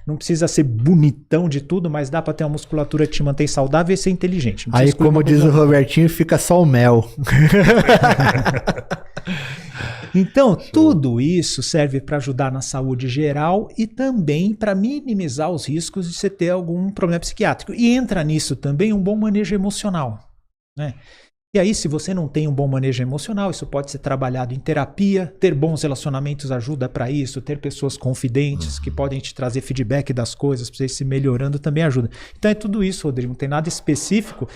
Não precisa ser bonitão de tudo, mas dá para ter uma musculatura que te mantém saudável e ser inteligente. Aí, como diz o Robertinho, fica só o mel. Então, tudo isso serve para ajudar na saúde geral e também para minimizar os riscos de você ter algum problema psiquiátrico. E entra nisso também um bom manejo emocional, né? E aí, se você não tem um bom manejo emocional, isso pode ser trabalhado em terapia, ter bons relacionamentos ajuda para isso, ter pessoas confidentes que podem te trazer feedback das coisas, para você ir se melhorando também ajuda. Então é tudo isso, Rodrigo, não tem nada específico,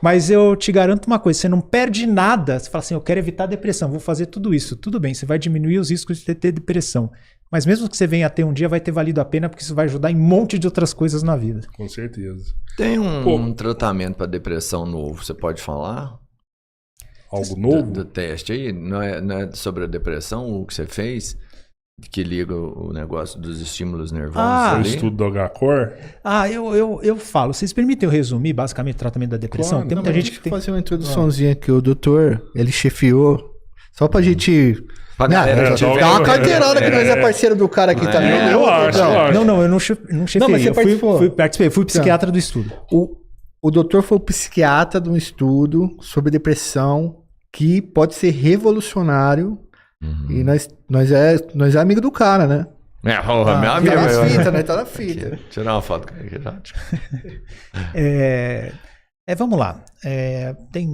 mas eu te garanto uma coisa, você não perde nada, você fala assim, eu quero evitar depressão, vou fazer tudo isso. Tudo bem, você vai diminuir os riscos de ter depressão, mas mesmo que você venha a ter um dia, vai ter valido a pena, porque isso vai ajudar em um monte de outras coisas na vida. Com certeza. Tem um tratamento para depressão novo, você pode falar? Algo novo? Do teste aí, não é sobre a depressão o que você fez, que liga o negócio dos estímulos nervosos O ali? estudo do H-Core? Eu falo, vocês permitem eu resumir basicamente o tratamento da depressão? Claro, tem muita gente que tem... fazer uma introduçãozinha aqui, o doutor, ele chefiou, só pra gente... Pra galera que tiver- dá uma carteirada que nós é parceiro do cara aqui também. eu acho. Não, eu não chefiei, mas você eu participei, fui psiquiatra do estudo. O doutor foi o psiquiatra de um estudo sobre depressão que pode ser revolucionário. E nós é amigo do cara, né? Meu Tá amigo. na fita, né? Tá na fita. Tirar uma foto com ele aqui, Vamos lá. Tem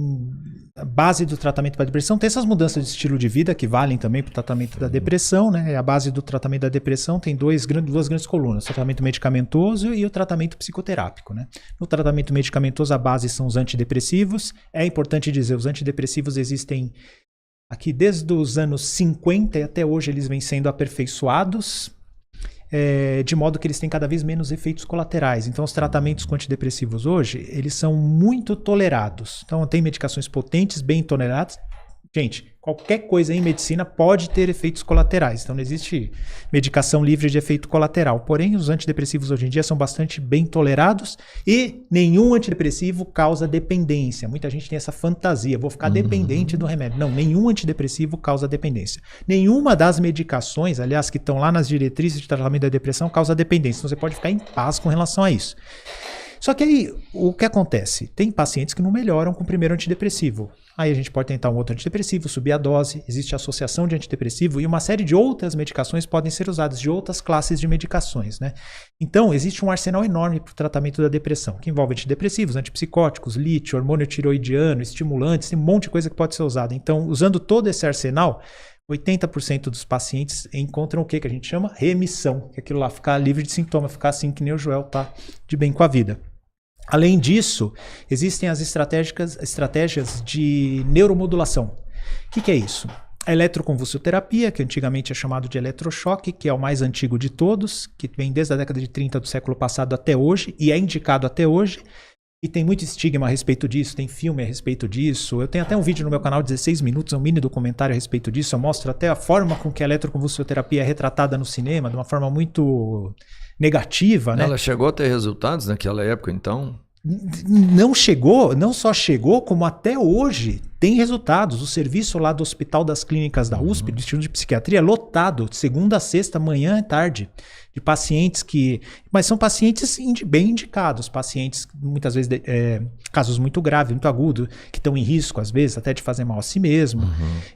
a base do tratamento para depressão, tem essas mudanças de estilo de vida que valem também para o tratamento da depressão, né? A base do tratamento da depressão tem duas grandes colunas, o tratamento medicamentoso e o tratamento psicoterápico, né? No tratamento medicamentoso, a base são os antidepressivos. É importante dizer, os antidepressivos existem aqui desde os anos 50 e até hoje eles vêm sendo aperfeiçoados, de modo que eles têm cada vez menos efeitos colaterais. Então, os tratamentos com antidepressivos hoje, eles são muito tolerados. Então, tem medicações potentes, bem toleradas. Gente, qualquer coisa em medicina pode ter efeitos colaterais. Então, não existe medicação livre de efeito colateral. Porém, os antidepressivos hoje em dia são bastante bem tolerados e nenhum antidepressivo causa dependência. Muita gente tem essa fantasia, vou ficar dependente do remédio. Não, nenhum antidepressivo causa dependência. Nenhuma das medicações, aliás, que estão lá nas diretrizes de tratamento da depressão, causa dependência. Então, você pode ficar em paz com relação a isso. Só que aí, o que acontece? Tem pacientes que não melhoram com o primeiro antidepressivo. Aí a gente pode tentar um outro antidepressivo, subir a dose, existe associação de antidepressivo e uma série de outras medicações podem ser usadas, de outras classes de medicações, né? Então, existe um arsenal enorme para o tratamento da depressão, que envolve antidepressivos, antipsicóticos, lítio, hormônio tiroidiano, estimulantes, tem um monte de coisa que pode ser usada. Então, usando todo esse arsenal, 80% dos pacientes encontram o que a gente chama remissão, que é aquilo lá, ficar livre de sintoma, ficar assim que nem o Joel tá de bem com a vida. Além disso, existem as estratégias de neuromodulação. O que é isso? A eletroconvulsoterapia, que antigamente é chamado de eletrochoque, que é o mais antigo de todos, que vem desde a década de 30 do século passado até hoje, e é indicado até hoje. E tem muito estigma a respeito disso, tem filme a respeito disso. Eu tenho até um vídeo no meu canal de 16 minutos, um mini documentário a respeito disso. Eu mostro até a forma com que a eletroconvulsoterapia é retratada no cinema, de uma forma muito negativa, né? Ela chegou a ter resultados naquela época, então? Não só chegou, como até hoje tem resultados. O serviço lá do Hospital das Clínicas da USP, do Instituto de Psiquiatria, lotado, de segunda a sexta, manhã e tarde, de pacientes que... Mas são pacientes bem indicados, pacientes, muitas vezes, casos muito graves, muito agudos, que estão em risco, às vezes, até de fazer mal a si mesmo.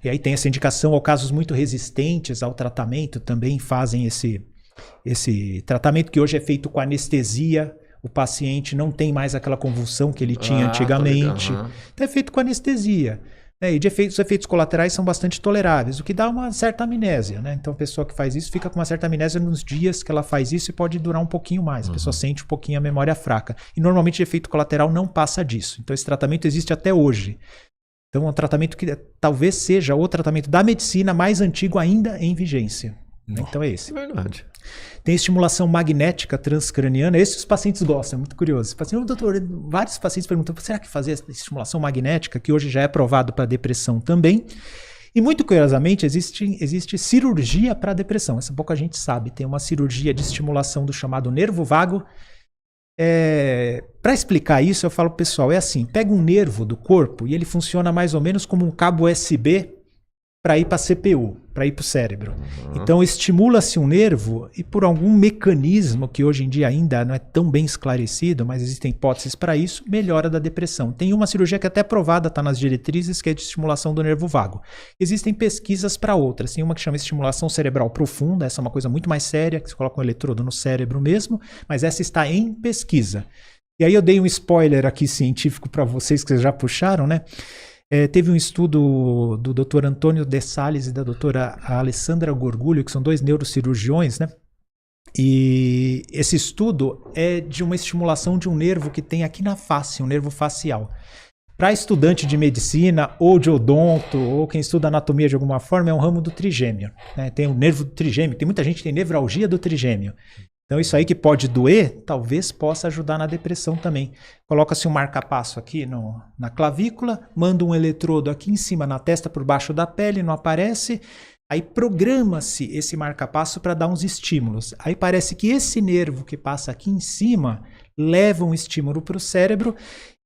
E aí tem essa indicação, ou casos muito resistentes ao tratamento, também fazem esse tratamento que hoje é feito com anestesia. O paciente não tem mais aquela convulsão que ele tinha antigamente. Então é feito com anestesia. E os efeitos colaterais são bastante toleráveis, o que dá uma certa amnésia, né? Então a pessoa que faz isso fica com uma certa amnésia nos dias que ela faz isso e pode durar um pouquinho mais. A pessoa sente um pouquinho a memória fraca. E normalmente o efeito colateral não passa disso. Então esse tratamento existe até hoje. Então é um tratamento que talvez seja o tratamento da medicina mais antigo ainda em vigência. Então é esse. É verdade. Tem estimulação magnética transcraniana. Esse os pacientes gostam, é muito curioso. Doutor, vários pacientes perguntam, será que fazer essa estimulação magnética, que hoje já é aprovado para depressão também? E muito curiosamente, existe cirurgia para depressão. Essa pouca gente sabe. Tem uma cirurgia de estimulação do chamado nervo vago. Para explicar isso, eu falo pro pessoal, é assim, pega um nervo do corpo e ele funciona mais ou menos como um cabo USB para ir para a CPU, para ir para o cérebro. Então estimula-se um nervo e por algum mecanismo que hoje em dia ainda não é tão bem esclarecido, mas existem hipóteses para isso, melhora da depressão. Tem uma cirurgia que é até provada, está nas diretrizes, que é de estimulação do nervo vago. Existem pesquisas para outras. Tem uma que chama estimulação cerebral profunda, essa é uma coisa muito mais séria, que você coloca um eletrodo no cérebro mesmo, mas essa está em pesquisa. E aí eu dei um spoiler aqui científico para vocês, que vocês já puxaram, né? Teve um estudo do Dr. Antônio de Salles e da doutora Alessandra Gorgulho, que são 2 neurocirurgiões, né? E esse estudo é de uma estimulação de um nervo que tem aqui na face, um nervo facial. Para estudante de medicina, ou de odonto, ou quem estuda anatomia de alguma forma, é um ramo do trigêmeo, né? Tem o nervo do trigêmeo, tem muita gente que tem nevralgia do trigêmeo. Então isso aí que pode doer, talvez possa ajudar na depressão também. Coloca-se um marca-passo aqui na clavícula, manda um eletrodo aqui em cima na testa por baixo da pele, não aparece. Aí programa-se esse marca-passo para dar uns estímulos. Aí parece que esse nervo que passa aqui em cima leva um estímulo para o cérebro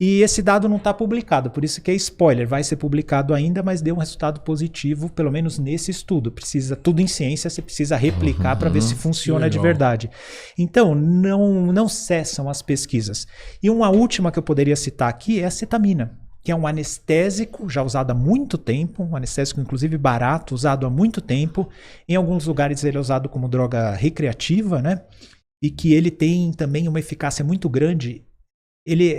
e esse dado não está publicado, por isso que é spoiler, vai ser publicado ainda, mas deu um resultado positivo, pelo menos nesse estudo. Precisa, tudo em ciência, você precisa replicar para ver se funciona de verdade. Então, não cessam as pesquisas. E uma última que eu poderia citar aqui é a cetamina, que é um anestésico já usado há muito tempo, um anestésico inclusive barato, usado há muito tempo. Em alguns lugares ele é usado como droga recreativa, né? E que ele tem também uma eficácia muito grande. Ele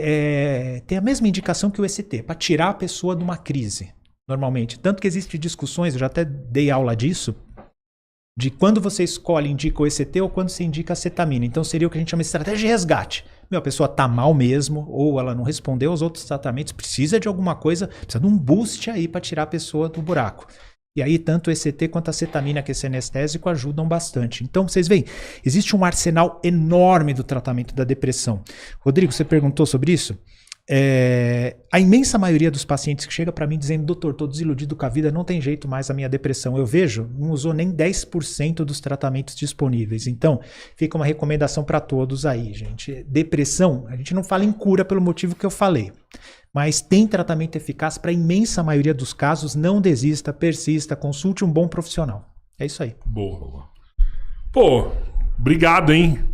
tem a mesma indicação que o ECT, para tirar a pessoa de uma crise, normalmente. Tanto que existem discussões, eu já até dei aula disso, de quando você escolhe, indica o ECT ou quando você indica a cetamina. Então seria o que a gente chama de estratégia de resgate. A pessoa está mal mesmo, ou ela não respondeu aos outros tratamentos, precisa de alguma coisa, precisa de um boost aí para tirar a pessoa do buraco. E aí tanto o ECT quanto a cetamina, que é esse anestésico, ajudam bastante. Então vocês veem, existe um arsenal enorme do tratamento da depressão. Rodrigo, você perguntou sobre isso? A imensa maioria dos pacientes que chega para mim dizendo, doutor, estou desiludido com a vida, não tem jeito mais a minha depressão. Eu vejo, não usou nem 10% dos tratamentos disponíveis. Então, fica uma recomendação para todos aí, gente. Depressão, a gente não fala em cura pelo motivo que eu falei. Mas tem tratamento eficaz para a imensa maioria dos casos. Não desista, persista, consulte um bom profissional. É isso aí. Boa. Pô, obrigado, hein?